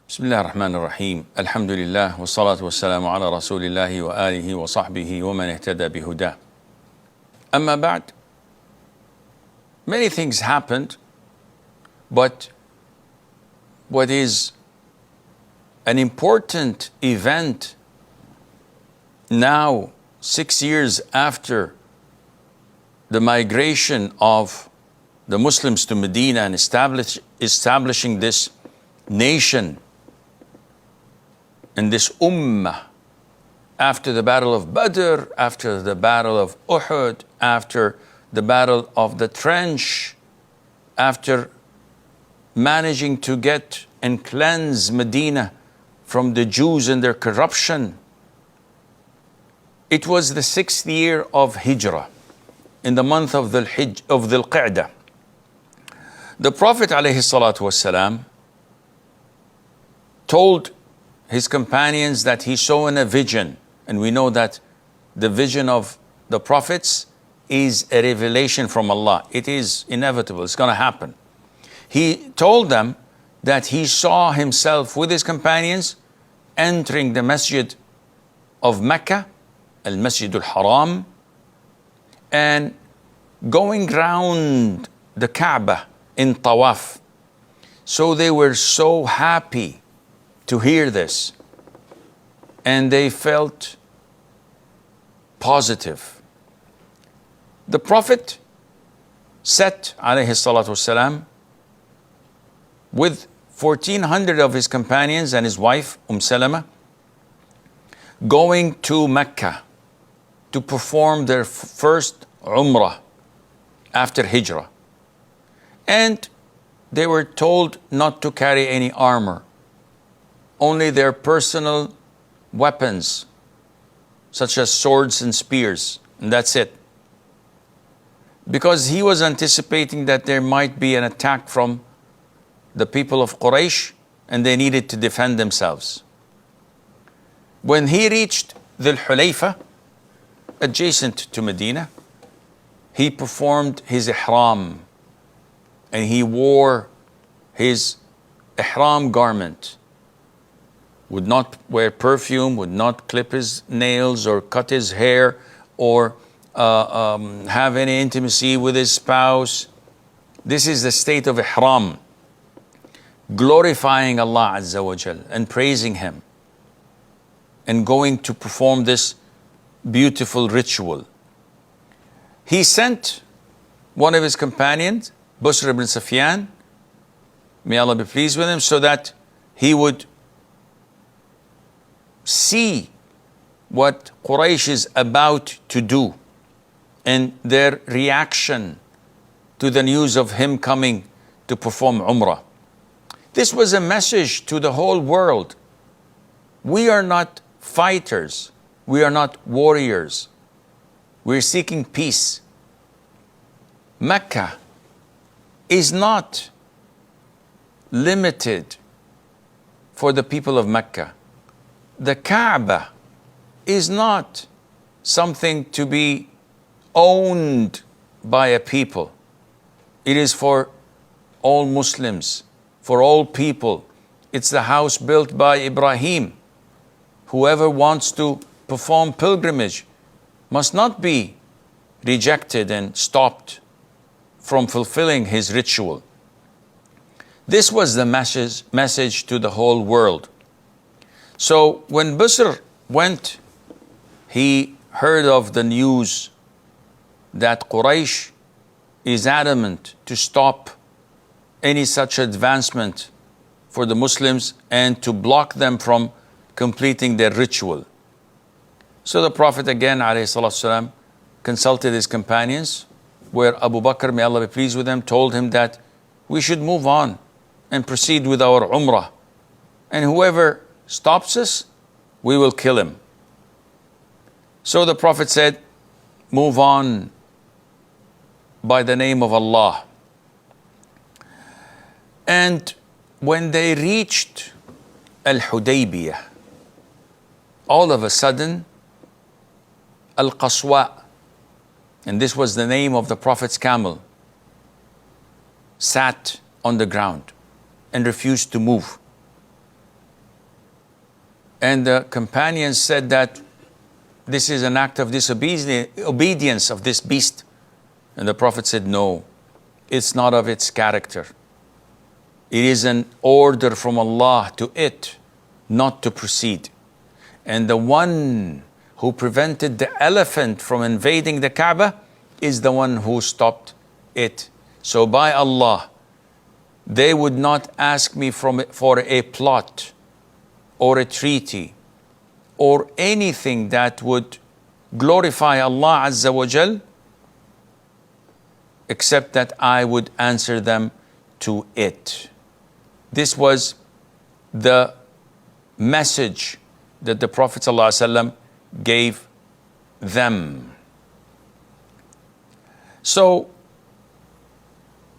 بسم الله الرحمن الرحيم الحمد لله والصلاة والسلام على رسول الله وآله وصحبه ومن اهتدى بهداه. أما بعد, many things happened, but what is an important event now, 6 years after the migration of the Muslims to Medina and establishing this nation and this ummah, after the battle of Badr, after the battle of Uhud, after the battle of the trench, after managing to get and cleanse Medina from the Jews and their corruption. It was the 6th year of Hijrah, in the month of Dhul Qa'dah. The Prophet ﷺ told his companions that he saw in a vision, and we know that the vision of the prophets is a revelation from Allah. It is inevitable, it's going to happen. He told them that he saw himself with his companions entering the masjid of Mecca, al-Masjid al-Haram, and going round the Kaaba in tawaf. So they were so happy to hear this, and they felt positive. The Prophet set, alayhi salatu wasalam, with 1,400 of his companions and his wife, Salama, going to Mecca to perform their first Umrah after Hijrah. And they were told not to carry any armor, only their personal weapons, such as swords and spears, and that's it. Because he was anticipating that there might be an attack from the people of Quraysh, and they needed to defend themselves. When he reached Dhul Hulayfa, adjacent to Medina, he performed his ihram, and he wore his ihram garment. Would not wear perfume, would not clip his nails or cut his hair or have any intimacy with his spouse. This is the state of ihram, glorifying Allah Azza wa Jal and praising Him and going to perform this beautiful ritual. He sent one of his companions, Busr ibn Sufyan, may Allah be pleased with him, so that he would see what Quraysh is about to do and their reaction to the news of him coming to perform Umrah. This was a message to the whole world. We are not fighters. We are not warriors. We're seeking peace. Mecca is not limited for the people of Mecca. The Kaaba is not something to be owned by a people. It is for all Muslims, for all people. It's the house built by Ibrahim. Whoever wants to perform pilgrimage must not be rejected and stopped from fulfilling his ritual. This was the message to the whole world. So when Busr went, he heard of the news that Quraysh is adamant to stop any such advancement for the Muslims and to block them from completing their ritual. So the Prophet again, ﷺ, consulted his companions, where Abu Bakr, may Allah be pleased with him, told him that we should move on and proceed with our Umrah. And whoever stops us, we will kill him. So the Prophet said, move on by the name of Allah. And when they reached Al-Hudaybiyah, all of a sudden, Al-Qaswa, and this was the name of the Prophet's camel, sat on the ground and refused to move. And the companions said that this is an act of disobedience of this beast. And the Prophet said, no, it's not of its character. It is an order from Allah to it not to proceed. And the one who prevented the elephant from invading the Kaaba is the one who stopped it. So by Allah, they would not ask me for a plot or a treaty or anything that would glorify Allah Azza wa Jal, except that I would answer them to it. This was the message that the Prophet ﷺ gave them. So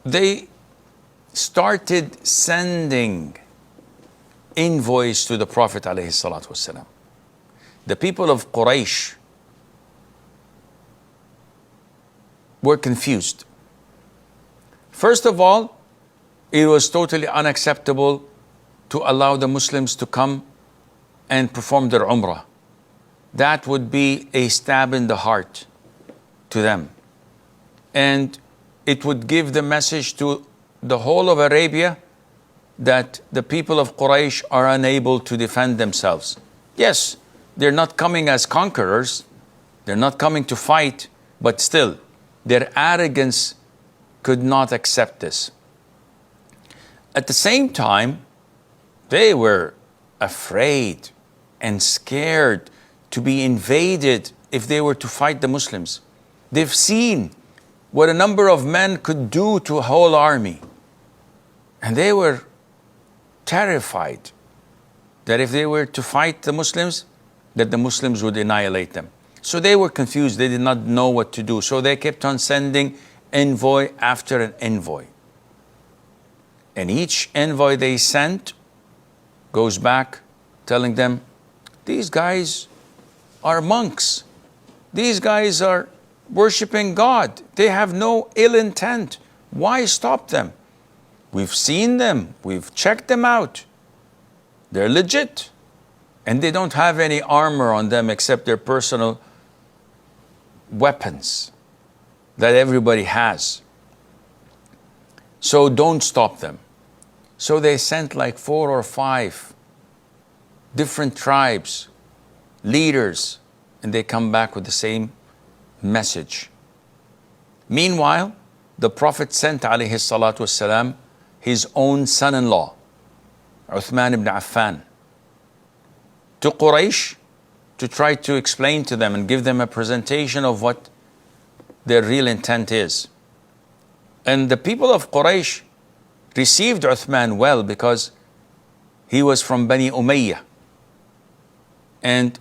they started sending envoys to the Prophet ﷺ. The people of Quraysh were confused. First of all, it was totally unacceptable to allow the Muslims to come and perform their Umrah. That would be a stab in the heart to them. And it would give the message to the whole of Arabia that the people of Quraysh are unable to defend themselves. Yes, they're not coming as conquerors, they're not coming to fight, but still, their arrogance could not accept this. At the same time, they were afraid and scared to be invaded if they were to fight the Muslims. They've seen what a number of men could do to a whole army. And they were terrified that if they were to fight the Muslims, that the Muslims would annihilate them. So they were confused. They did not know what to do. So they kept on sending envoy after an envoy. And each envoy they sent goes back telling them, these guys are monks. These guys are worshiping God. They have no ill intent. Why stop them? We've seen them. We've checked them out. They're legit. And they don't have any armor on them except their personal weapons that everybody has. So don't stop them. So they sent like 4 or 5 different tribes, leaders, and they come back with the same message. Meanwhile, the Prophet sent alayhi salatu wasalam his own son-in-law, Uthman ibn Affan, to Quraysh to try to explain to them and give them a presentation of what their real intent is. And the people of Quraysh received Uthman well because he was from Bani Umayyah and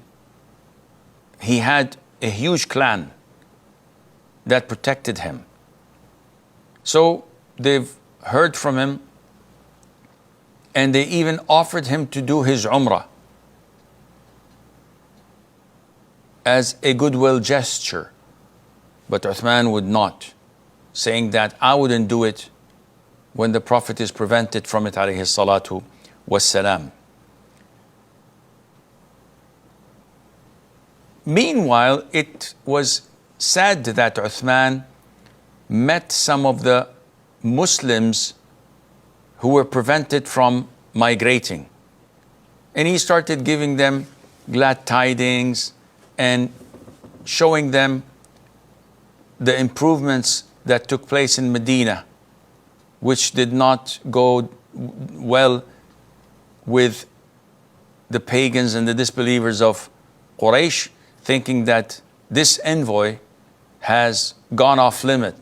he had a huge clan that protected him. So they've heard from him and they even offered him to do his Umrah as a goodwill gesture. But Uthman would not, saying that I wouldn't do it when the Prophet is prevented from it, alayhi salatu wassalam. Meanwhile, it was said that Uthman met some of the Muslims who were prevented from migrating. And he started giving them glad tidings and showing them the improvements that took place in Medina, which did not go well with the pagans and the disbelievers of Quraysh, thinking that this envoy has gone off limit.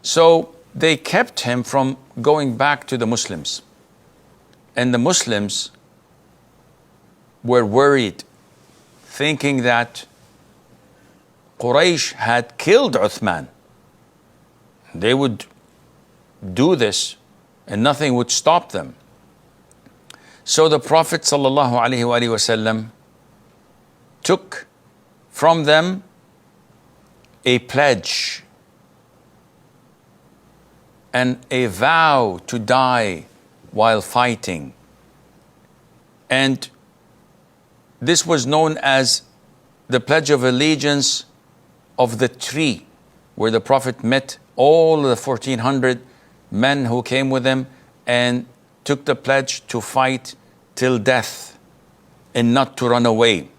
So they kept him from going back to the Muslims. And the Muslims were worried, thinking that Quraysh had killed Uthman. They would do this and nothing would stop them. So the Prophet ﷺ took from them a pledge and a vow to die while fighting. And This was known as the Pledge of Allegiance of the tree, where the Prophet met all the 1,400 men who came with him and took the pledge to fight till death and not to run away.